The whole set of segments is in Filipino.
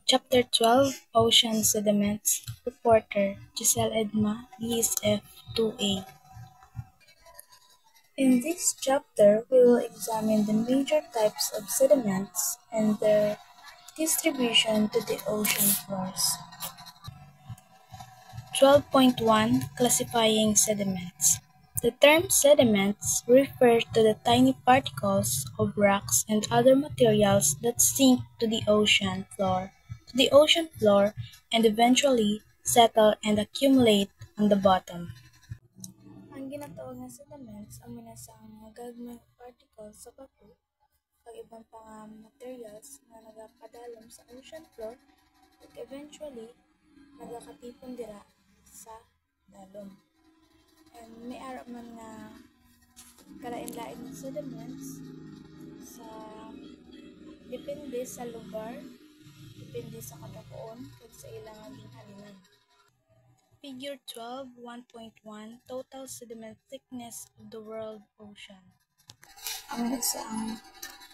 Chapter 12 Ocean Sediments. Reporter Giselle Edma, DSF 2A. In this chapter, we will examine the major types of sediments and their distribution to the ocean floors. 12.1 Classifying sediments. The term sediments refers to the tiny particles of rocks and other materials that sink to the ocean floor and eventually settle and accumulate on the bottom. Ang ginatawag nga sediments ang minasang mga gagmayng particles sa bato kag ibang pang materials nga nagapadalom sa ocean floor ug eventually nagakatipon dira sa dalom. And may ara man nga kalain-lain ng sediments sa depende sa lugar, depende sa kadakoon kag sa ilang ginhalinan. Figure 12, 1.1 Total sediment thickness of the world ocean. Ang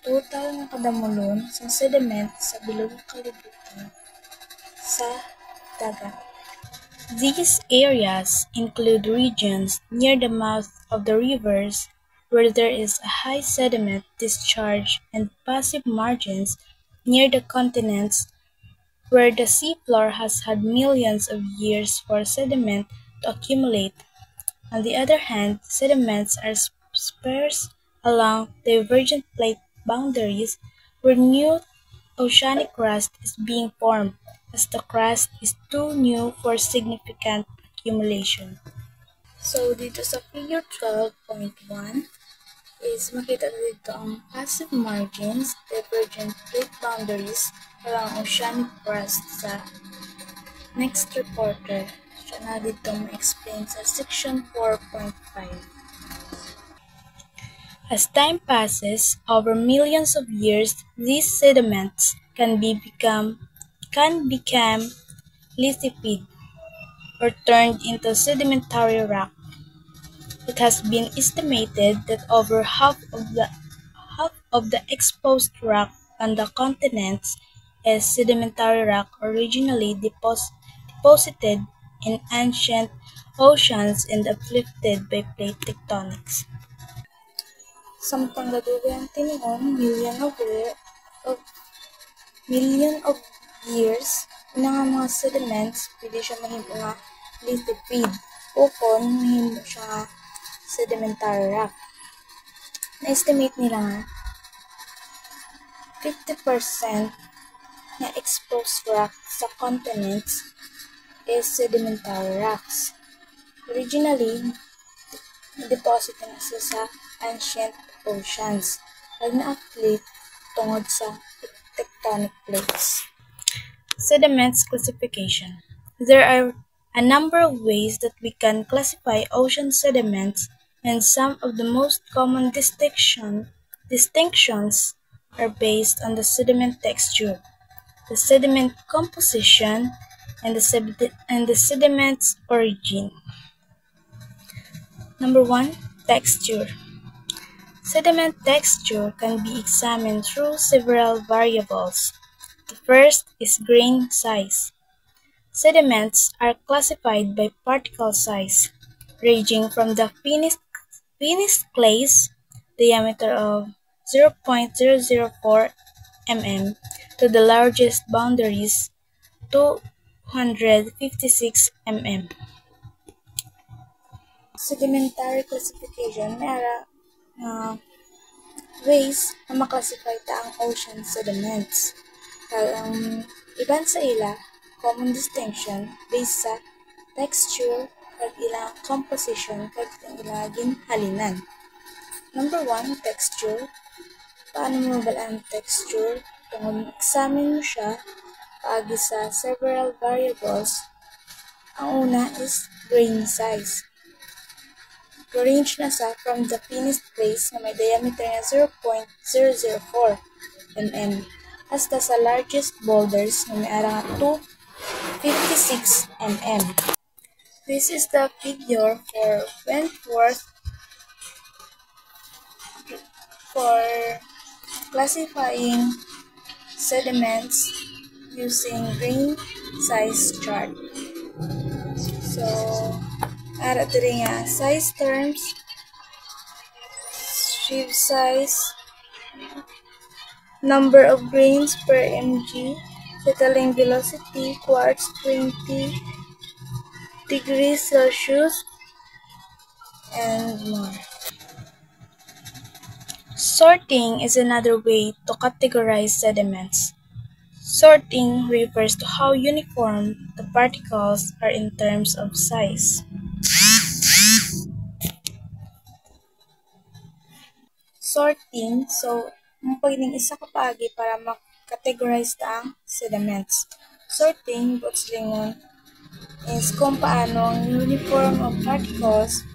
total nga kadamolon sa sediment sa bilog kalibutan sa dagat. These areas include regions near the mouth of the rivers where there is a high sediment discharge and passive margins near the continents where the seafloor has had millions of years for sediment to accumulate. On the other hand, sediments are sparse along divergent plate boundaries where new oceanic crust is being formed as the crust is too new for significant accumulation. So, dito sa figure 12.1 is makita dito ang passive margins, divergent plate boundaries, alang oceanic crust sa next reporter. Siya na dito ma-explain sa section 4.5. As time passes, over millions of years, these sediments can become lithified or turned into sedimentary rock. It has been estimated that over half of the exposed rock on the continents is sedimentary rock originally deposited in ancient oceans and uplifted by plate tectonics. Samtang dadugay ang tinuon, million of years, ina nga mga sediments, pwede siya mahimo nga lithified o kon mahimo siya nga sedimentary rock. Na-estimate nila nga 50% na exposed rock sa continents is sedimentary rocks. Originally, deposit na sa ancient oceans kag na-uplift tungod sa tectonic plates. Sediments classification. There are a number of ways that we can classify ocean sediments, and some of the most common distinctions are based on the sediment texture, the sediment composition, and the sediment's origin. Number 1. Texture. Sediment texture can be examined through several variables. The first is grain size. Sediments are classified by particle size, ranging from the finest clays, diameter of 0.004 mm, to the largest boundaries, 256 mm. Sedimentary classification may ara ways na maklasify ta ang ocean sediments. Ang iban sa ila, common distinction based sa texture kag ilang composition kag ilang ginhalinan. Number 1, texture. Paano mo mabalaan ang texture? Kung examine mo siya, paagi sa several variables, ang una is grain size. Range na sa from the finest clays na may diameter na 0.004 mm hasta sa largest boulders na may arang 256 mm. This is the figure for Wentworth for classifying sediments using grain size chart. So, ara diri nga size terms, sieve size, number of grains per mg, settling velocity, quartz 20 degrees Celsius, and more. Sorting is another way to categorize sediments. Sorting refers to how uniform the particles are in terms of size. Sorting, so, ang pagiging isa ka paagi para mag-categorize ta ang sediments. Sorting, buts lingon, is kung paano ang uniform of particles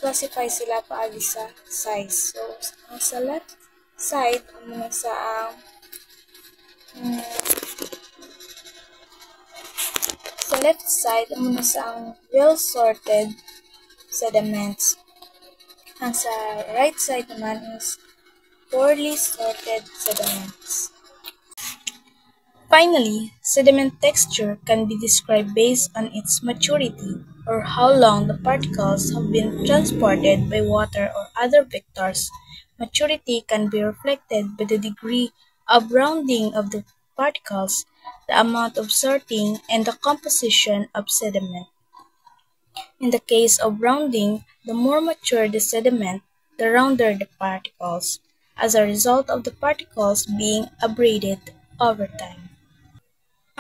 classify sila paagi sa size. So, sa left side, ano sa ang sa left side, ano sa ang well-sorted sediments. Ang sa right side naman is poorly sorted sediments. Finally, sediment texture can be described based on its maturity or how long the particles have been transported by water or other vectors. Maturity can be reflected by the degree of rounding of the particles, the amount of sorting, and the composition of sediment. In the case of rounding, the more mature the sediment, the rounder the particles, as a result of the particles being abraded over time.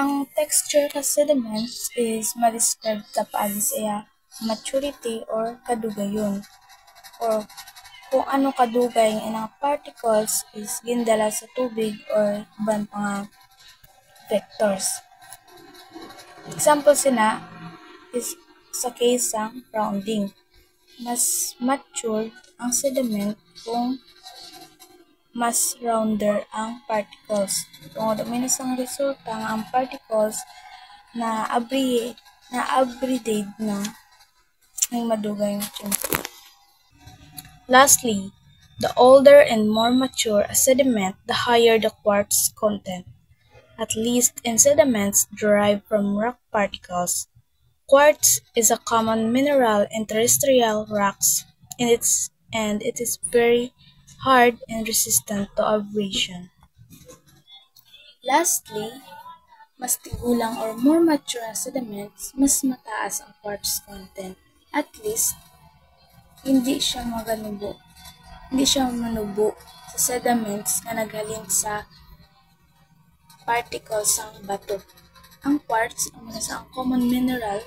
Ang texture sa sediments is ma-describe sa paagi sa maturity or kadugayon, or kung ano kadugay ang inang particles is gindala sa tubig or ibang mga vectors. Example sina is sa case ng rounding. Mas mature ang sediment kung mas rounder ang particles. Kung dominus ang resulta nga ang particles na abbreviate na ng madugay ng tubig. Lastly, the older and more mature a sediment, the higher the quartz content, at least in sediments derived from rock particles. Quartz is a common mineral in terrestrial rocks, and it is very hard and resistant to abrasion. Lastly, mas tigulang or more mature ang sediments, mas mataas ang quartz content. At least, hindi siya manubo sa sediments na naghalin sa particles ng bato. Ang quartz ang sa common mineral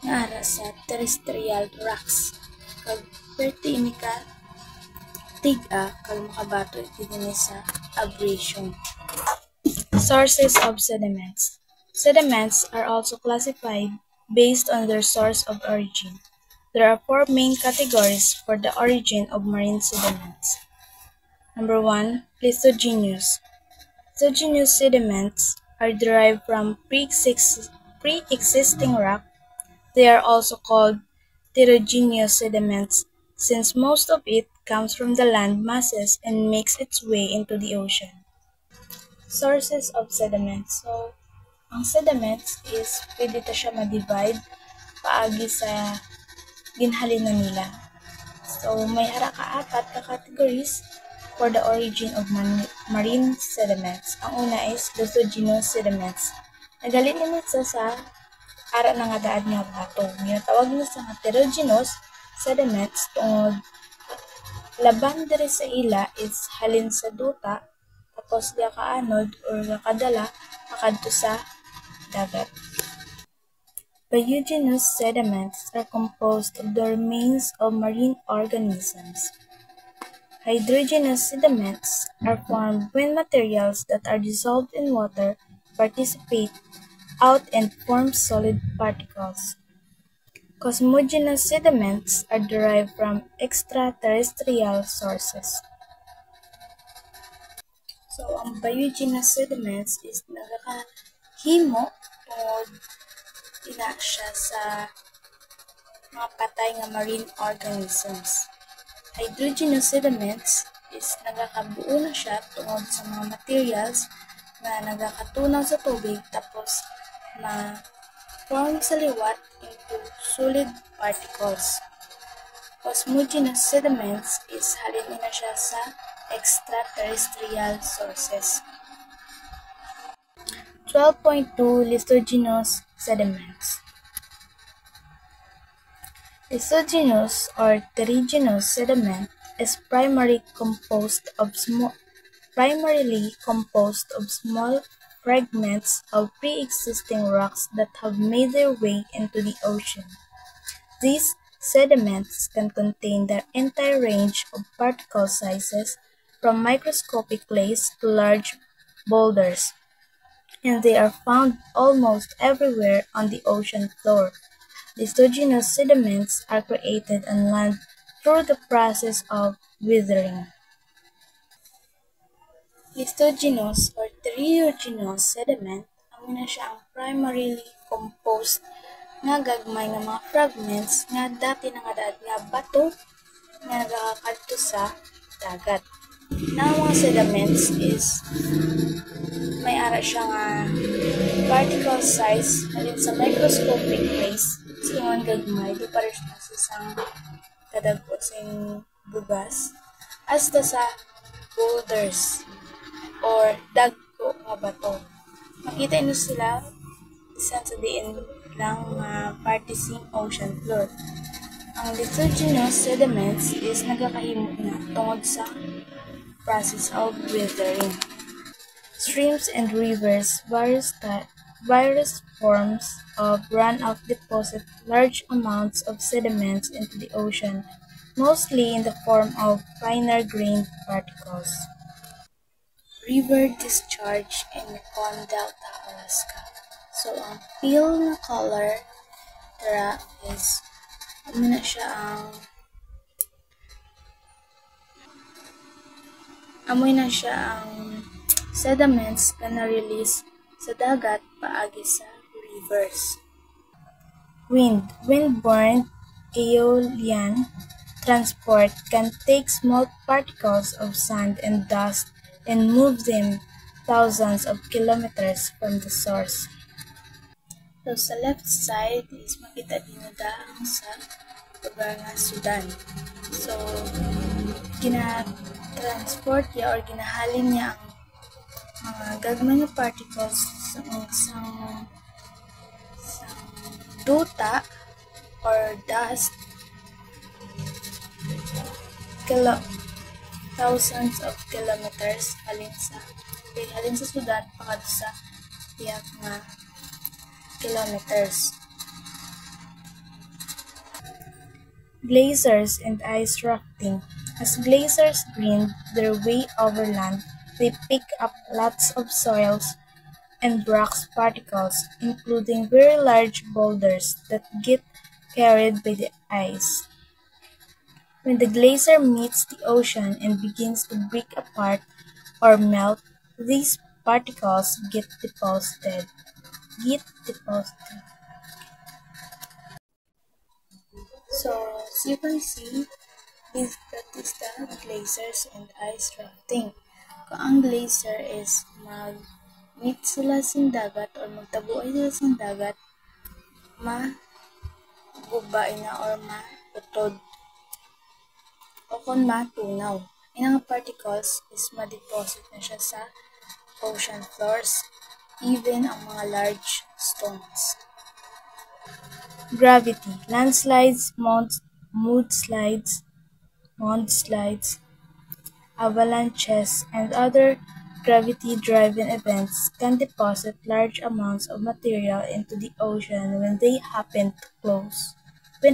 nga ara sa terrestrial rocks. Kag perti ini ka tiga kag makabato dinhi sa abrasion. Sources of sediments. Sediments are also classified based on their source of origin. There are four main categories for the origin of marine sediments. Number 1, lithogenous. Lithogenous sediments are derived from pre-existing rock. They are also called heterogeneous sediments since most of it comes from the land masses and makes its way into the ocean. Sources of sediments. So, ang sediments is pwede ta siya ma-divide paagi sa ginhalinan nila. So, may ara ka apat ka categories for the origin of marine sediments. Ang una is lithogenous sediments. Nagalin nila sa ara na nga daad nga bato. Ginatawag nila sa heterogeneous sediments tungod laban diri sa ila is halin sa duta tapos dia kaanod or kadala makadto sa dagat. Biogenous sediments are composed of the remains of marine organisms. Hydrogenous sediments are formed when materials that are dissolved in water participate out and form solid particles. Cosmogenous sediments are derived from extraterrestrial sources. So, ang biogenous sediments is nagakahimo tungod ina siya sa mga patay nga marine organisms. Hydrogenous sediments is nagakabuo na siya tungod sa mga materials na nagakatunaw sa tubig tapos ma-form sa liwat into solid particles. Cosmogenous sediments is halin na siya sa extraterrestrial sources. 12.2 Lithogenous sediments. Lithogenous or terrigenous sediment is primarily composed of small fragments of pre-existing rocks that have made their way into the ocean. These sediments can contain the entire range of particle sizes, from microscopic clays to large boulders, and they are found almost everywhere on the ocean floor. Lithogenous sediments are created on land through the process of weathering. Lithogenous or teriogenous sediment amo na siya ang primarily composed nga gagmay nga mga fragments nga dati nangadaad nga bato nga nagakadto sa dagat. Na mga sediments is may ara siya nga particle size halin sa microscopic place sa ingon gagmay di pa rin siya sa isang kadagko sing bugas hasta sa boulders or dagko nga bato. Makita nyo sila bisan sa diin lang parte sing ocean floor. Ang lithogenous sediments is nagakahimo na tungod sa process of weathering. Streams and rivers, various forms of runoff deposit large amounts of sediments into the ocean, mostly in the form of finer-grained particles. River discharge in Yukon Delta, Alaska. So, ang pale na color dara is ano na siya amoy na siya ang sediments na na-release sa dagat paagi sa rivers. Wind-borne aeolian transport can take small particles of sand and dust and move them thousands of kilometers from the source. So, sa left side is makita din ang sa lugar nga Sudan. So, gina-transport niya or ginahalin niya ang mga gagmay na particles sa duta or dust thousands of kilometers halin sa Sudan pakad sa tiyak nga kilometers. Glaciers and ice rafting. As glaciers grind their way over land, they pick up lots of soils and rocks particles, including very large boulders that get carried by the ice. When the glacier meets the ocean and begins to break apart or melt, these particles get deposited. So, as you can see, this practice the glaciers and ice rafting. Kung ang glacier is mag-meet sila sa dagat or magtabuay sila sa dagat, magubay na or matutod. O kung matunaw. Inang particles is ma-deposit na siya sa ocean floors, even ang mga large stones. Gravity, landslides, mudslides, avalanches, and other gravity-driven events can deposit large amounts of material into the ocean when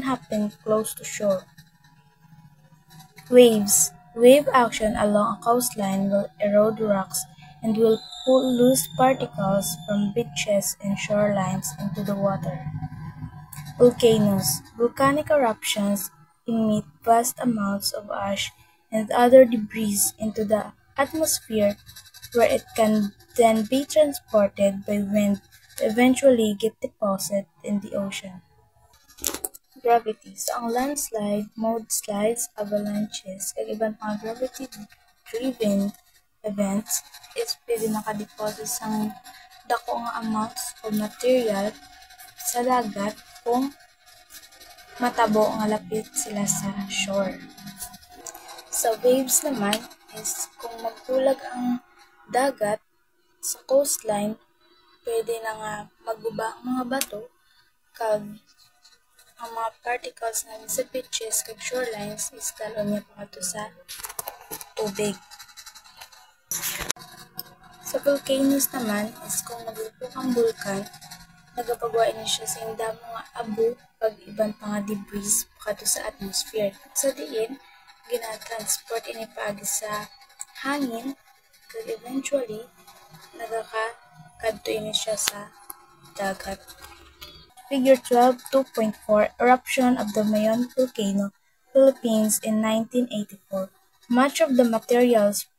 happen close to shore. Waves. Wave action along a coastline will erode rocks and will pull loose particles from beaches and shorelines into the water. Volcanoes. Volcanic eruptions emit vast amounts of ash and other debris into the atmosphere, where it can then be transported by wind to eventually get deposited in the ocean. Gravity. So, ang landslide, mudslides, avalanches, kag ibang mga driven events is pwede nakadeposit sang dako nga amounts of material sa dagat kung matabo nga lapit sila sa shore. Sa waves naman is kung magbulag ang dagat sa coastline, pwede na nga magguba ang mga bato kag ang mga particles na sa beaches kag shorelines is dalon niya pangadto sa tubig. Sa volcanoes naman is kung naglupok ang bulkan, nagapagawa ini siya sa damo nga abo kag iban pa nga debris pakadto sa atmosphere. Sa diin, gina-transport ini paagi sa hangin kag eventually nagakakadto ini siya sa dagat. Figure 12.2.4 Eruption of the Mayon Volcano, Philippines in 1984. Much of the materials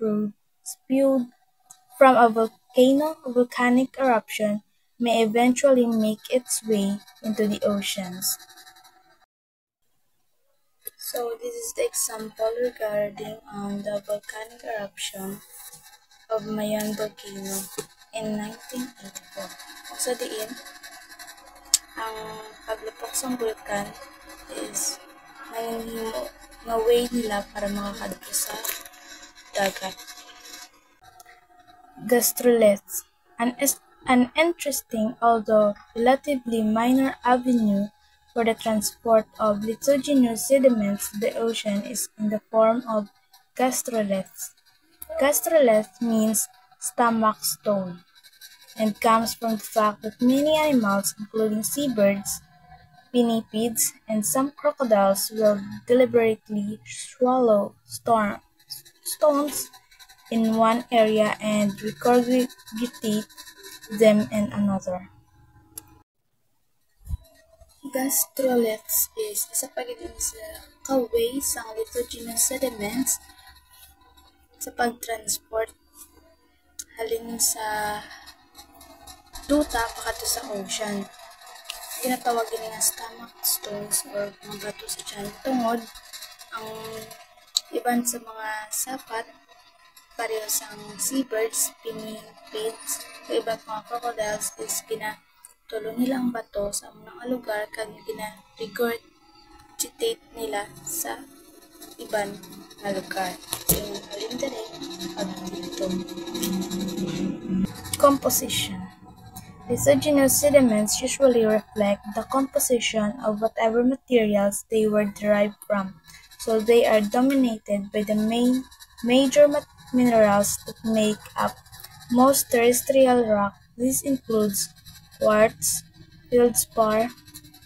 spewed from a volcanic eruption may eventually make its way into the oceans. So this is the example regarding the volcanic eruption of Mayon Volcano in 1984. Kung sa diin, ang paglupok sa bulkan is nanginhimo nga way nila para makakadto sa dagat. Gastroliths, an interesting although relatively minor avenue for the transport of lithogenous sediments to the ocean is in the form of gastroliths. Gastrolith means stomach stone and comes from the fact that many animals, including seabirds, pinnipeds, and some crocodiles will deliberately swallow stones in one area and regurgitate them in another. Gastroliths is isa pa gid sa kaway sa lithogenous sediments sa pagtransport halin sa duta pakadto sa ocean. Ginatawag gini nga stomach stones or mga bato sa tiyan tungod ang iban sa mga sapat pareho sang seabirds, pinnipedes, o iba't mga crocodiles is ginatulo nila ang bato sa mga lugar kag gina-regurgitate nila sa iban nga lugar. So, halin dere pag dito. Composition. Lithogenous sediments usually reflect the composition of whatever materials they were derived from, so they are dominated by the major minerals that make up most terrestrial rock. This includes quartz, feldspar,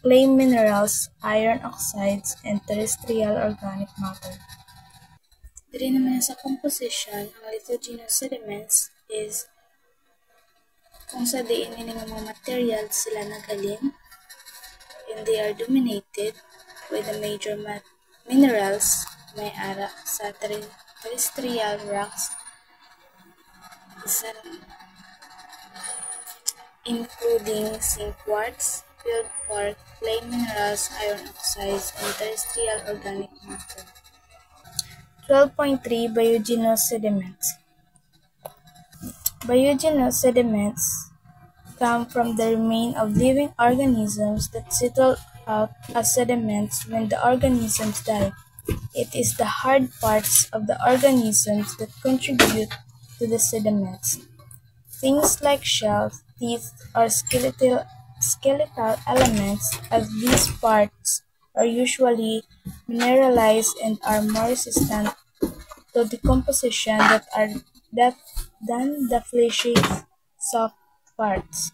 clay minerals, iron oxides, and terrestrial organic matter. Diri naman sa composition, ang lithogenous sediments is kung sa diin ini nga mga materials sila nagalin and they are dominated by the major minerals may ara sa terrestrial rocks including zinc quartz, feldspar, clay minerals, iron oxides, and terrestrial organic matter. 12.3 Biogenous sediments. Biogenous sediments come from the remains of living organisms that settle out as sediments when the organisms die. It is the hard parts of the organisms that contribute to the sediments. Things like shells, teeth, or skeletal elements, as these parts are usually mineralized and are more resistant to decomposition than the fleshy, soft parts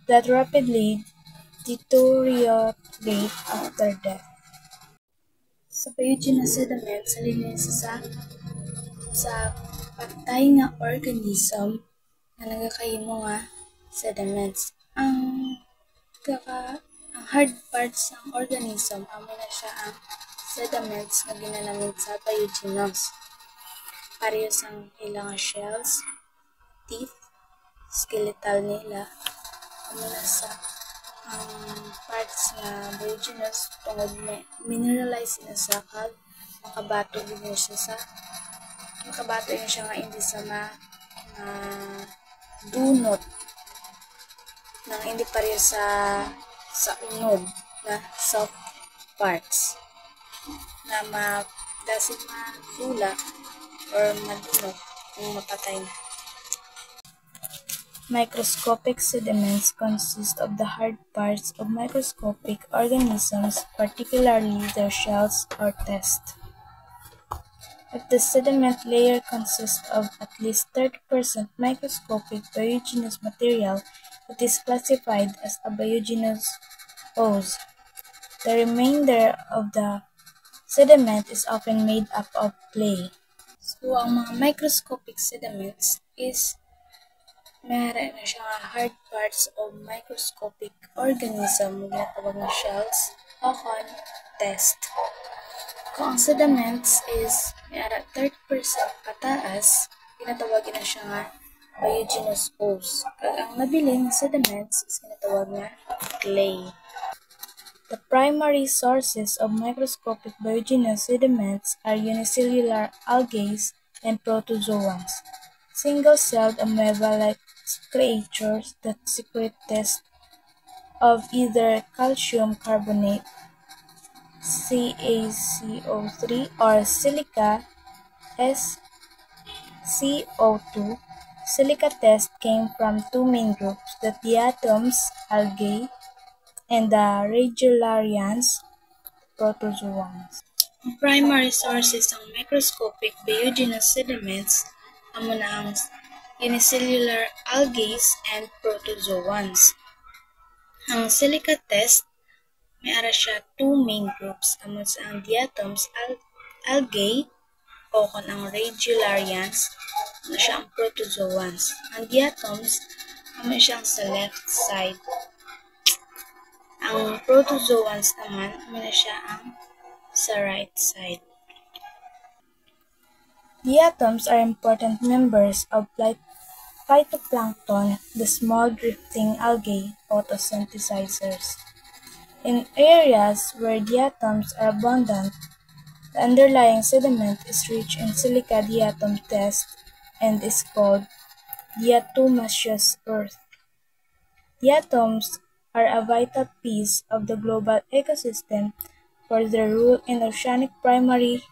that rapidly deteriorate after death. Sa biogenous sediments, linis sa patay nga organism na nagakahimo nga sediments. Ang hard parts ng organism, amo na siya ang sediments na ginanamit sa biogenous. Parehas ang ilang shells, teeth, skeletal nila, amo na sa parts nga biogenous tungod mineralize na sa kag makabato din siya sa makabato yun siya nga hindi sa dunot nang hindi pareho sa unod na soft parts na dasin madula or madunot kung mapatay na. Microscopic sediments consist of the hard parts of microscopic organisms, particularly their shells or test. If the sediment layer consists of at least 30% microscopic biogenous material, it is classified as a biogenous ooze. The remainder of the sediment is often made up of clay. So, ang mga microscopic sediments is mayroon na siya hard parts of microscopic organism na tawag na shells o test. Kung ang sediments is mayroon 30% pataas, ginatawagin na siya nga biogenous ooze. Kag ang nabiling sediments is ginatawag na clay. The primary sources of microscopic biogenous sediments are unicellular algae and protozoans, single-celled amoeba-like creatures that secrete tests of either calcium carbonate (CaCO3) or silica (SiO2). Silica test came from two main groups, the diatoms algae and the Regularians protozoans. Ang primary sources ng microscopic biogenous sediments amo na ang unicellular algae and protozoans. Ang silica test may ara siya two main groups amo sa ang diatoms algae o kon ang Regularians na siya ang protozoans. Ang diatoms amo siyang sa left side. Ang protozoans naman amo na siya ang sa right side. Diatoms are important members of phytoplankton, the small drifting algae photosynthesizers. In areas where diatoms are abundant, the underlying sediment is rich in silica diatom test and is called diatomaceous earth. Diatoms are a vital piece of the global ecosystem for their role in oceanic primary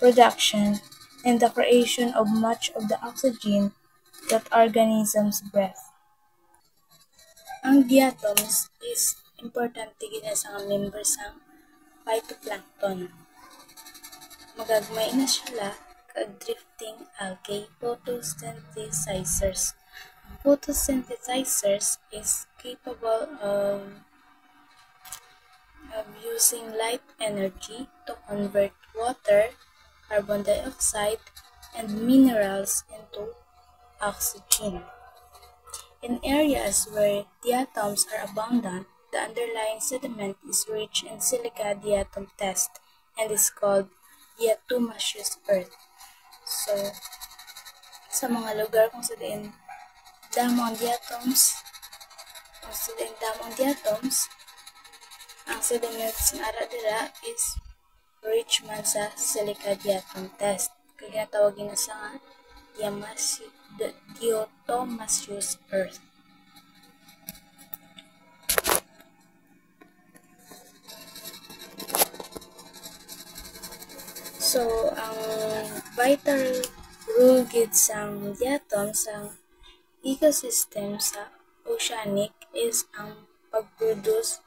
production and the creation of much of the oxygen that organisms breathe. Ang diatoms is importante gid sa mga members ng phytoplankton. Magagmay na sila kag drifting algae photosynthesizers. Photosynthesizers is capable of using light energy to convert water, carbon dioxide, and minerals into oxygen. In areas where diatoms are abundant, the underlying sediment is rich in silica diatom test and is called diatomaceous earth. So, sa mga lugar kung sa diin damo ang diatoms, ang sediments nga ara dira is rich man sa silica diatom test. Kaya tawagin na sa nga diatomaceous earth. So, ang vital role gid sang diatom sa ecosystem sa oceanic is ang pag-produce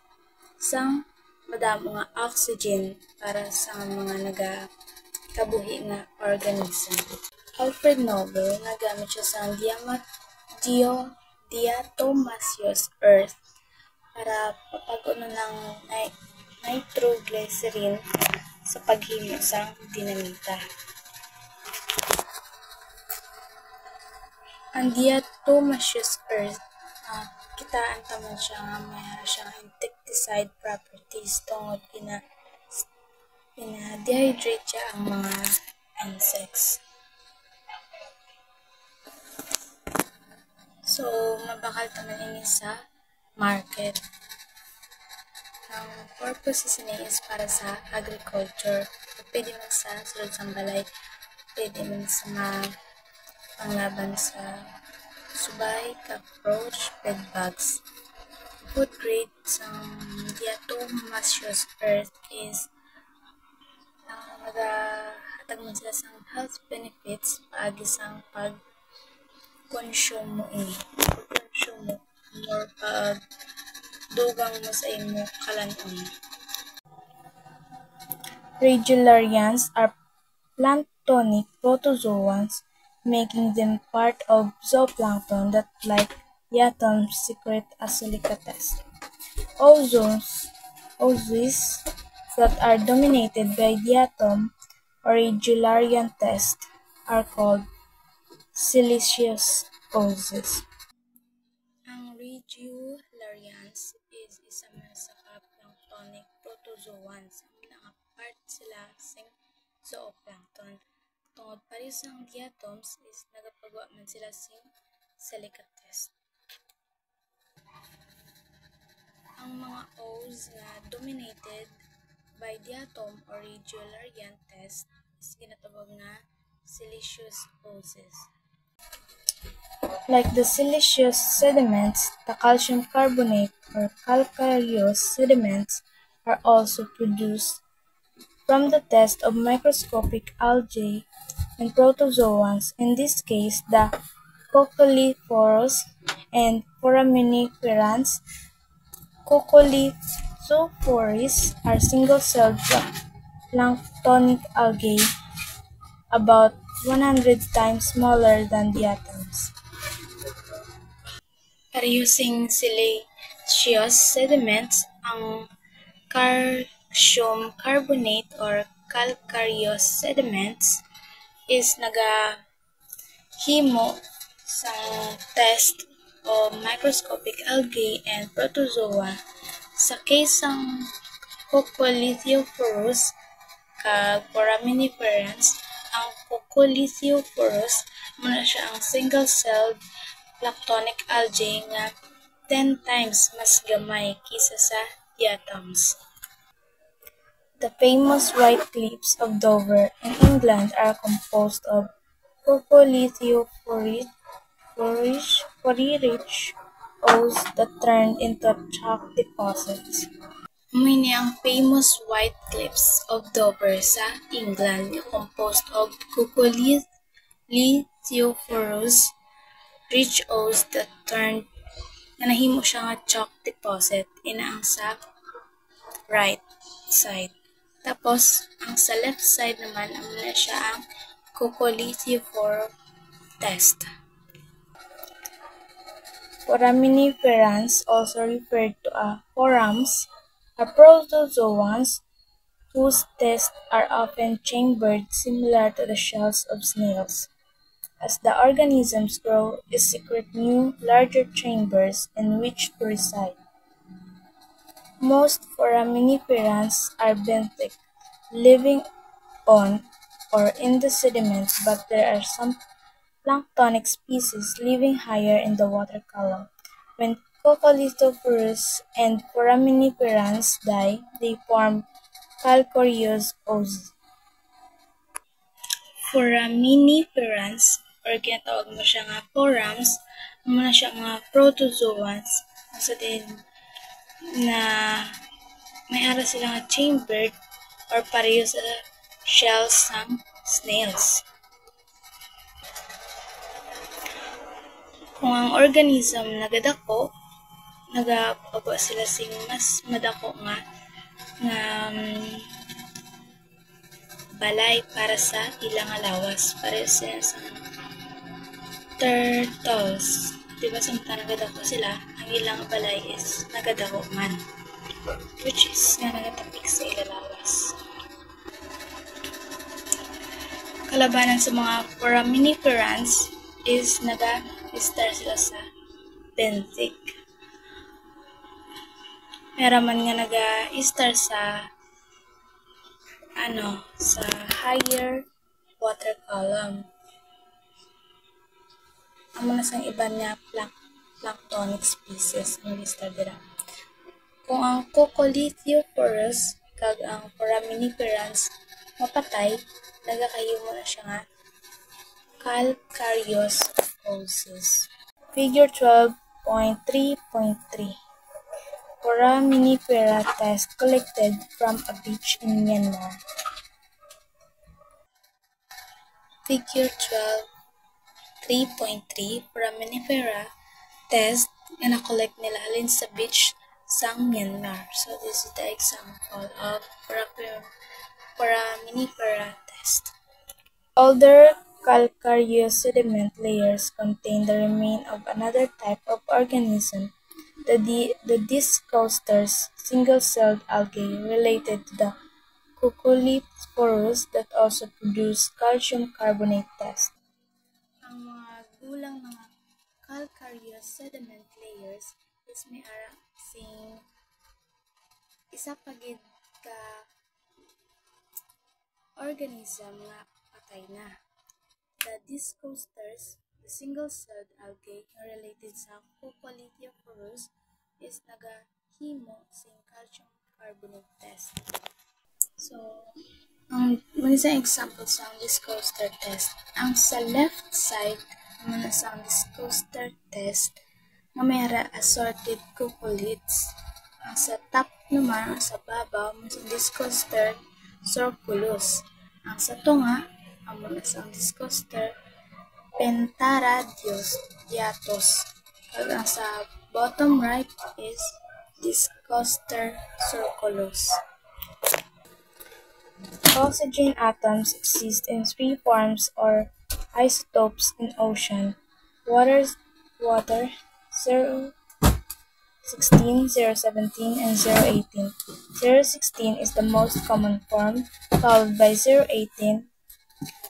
sang madamo nga oxygen para sa mga nagakabuhi nga organism. Alfred Nobel nagamit siya sa diatomaceous earth para papag-uno ng nitroglycerin sa paghimo sa dinamita. Ang diatomaceous earth, kitaan taman siya nga may siyang insecticide properties tungod pina-dehydrate siya ang mga insects. So, mabakal taman ini sa market. Ang purpose is para sa agriculture. Pwede man sa sulod sang balay pwede man sa mga panglaban sa subay, cockroach, bedbugs. Food grade sa diatomaceous earth is nagahatag man sila sa health benefits paagi sang pag-konsumo ini. Pag-konsumo more pag dugang mo sa imo kalanon. Regularians are planktonic protozoans, making them part of zooplankton that, like diatoms, secrete a silica test. Oozoes that are dominated by diatom or regularian test are called siliceous oozes. Ang regularians is isa man sa planktonic protozoans. Ang pinaka-part sila sa zooplankton. Tungod pareho sa diatoms is nagapagawa man sila sing silica test. Ang mga O's nga dominated by diatom or regularian test is ginatawag nga siliceous oozes. Like the siliceous sediments, the calcium carbonate or calcareous sediments are also produced from the test of microscopic algae and protozoans, in this case the Coccolithophorus and Foraminiferans. Coccolithophores are single-celled planktonic algae about 100 times smaller than diatoms. Using siliceous sediments, ang calcium carbonate or calcareous sediments is nagahimo sa test o microscopic algae and protozoa. Sa case ng Coccolithophorus kag Foraminiferans, ang Coccolithophorus muna siya ang single-celled planktonic algae nga 10 times mas gamay kisa sa diatoms. The famous White Cliffs of Dover in England are composed of Coccolithophorus rich O's that turned into chalk deposits. Muna ang famous White Cliffs of Dover sa England composed of Coccolithophorus rich O's that turned nga nahimo siya nga chalk deposit inaang sa right side. Tapos ang sa left side naman na siya ang Coccolithophorus test. Foraminiferans, also referred to as forams, are protozoans whose tests are often chambered similar to the shells of snails. As the organisms grow, they secrete new, larger chambers in which to reside. Most foraminiferans are benthic, living on or in the sediment, but there are some planktonic species living higher in the water column. When Coccolithophorus and foraminiferans die, they form calcareous oozes. Foraminiferans, or ginatawag mo siya nga forams, muna siya nga protozoans, sa din na may ara sila nga chambered or pareho sa shells ng snails. Kung ang organism nagadako, nagapagawa sila sing mas madako nga balay para sa ilang lawas. Pareho sila sa turtles. Diba samtang nagadako sila, ang ilang balay is nagadako man. Which is nga nagatapik sa ilang lawas. Kalabanan sa mga foraminiferans is nag-star sila sa benthic. Meron man nga nag-star sa sa higher water column. Ang mga sang iba niya planktonic species ang nag-star dira. Kung ang Coccolithophorus kag ang foraminiferans mapatay, nagakahimo na siya nga calcareous deposits. Figure 12.3.3 Foraminifera test collected from a beach in Myanmar. Figure 12.3.3 Foraminifera test na collect nila halin sa beach sa Myanmar. So this is the example of foraminifera test. Older calcareous sediment layers contain the remain of another type of organism, the Discoster's single-celled algae related to the Cuculiporus that also produce calcium carbonate test. Ang mga gulang mga calcareous sediment layers is may ara sing isa pagid ka organism nga patay na. The Discosters, the single-celled algae nga related sa Cuculiporus is nagahimo sing calcium carbonate test. So, ang isa example sa Discoster test, ang sa left side naman sa Discoster test nga mayara assorted cuculids. Ang sa top naman, ang sa babaw, sa Discoster circulus. Ang sa tunga, ang muna sa Discoster pentaradiatus. Ang sa bottom right is Discoster circulus. Oxygen atoms exist in three forms or isotopes in ocean: water 016, 017, and 018. 016 is the most common form, followed by 018.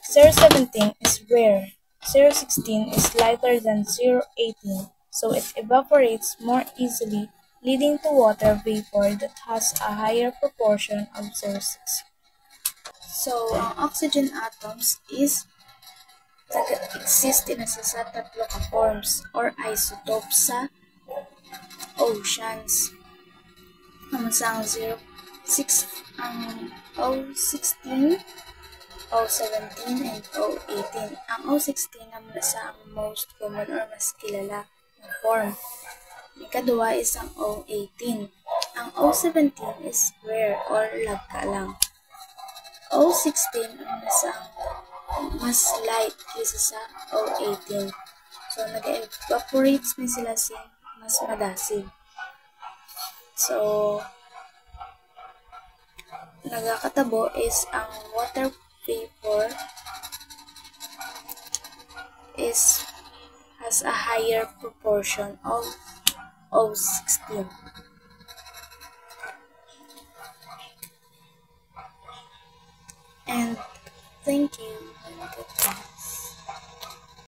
017 is rare. 016 is lighter than 018, so it evaporates more easily, leading to water vapor that has a higher proportion of 06. So, ang oxygen atoms is exist in sa tatlo ka forms or isotopes sa oceans. Naman sa ang 06, ang O16, O17, and O18. Ang O16 naman sa ang most common or mas kilala na form. Ikaduwa is ang O18. Ang O17 is rare or lagka lang. O16 ang nasa mas light kaysa sa O18. So, nag-evaporates na sila sing mas madasig. So, nagakatabo is ang water vapor has a higher proportion of O16. And thank you and goodbye.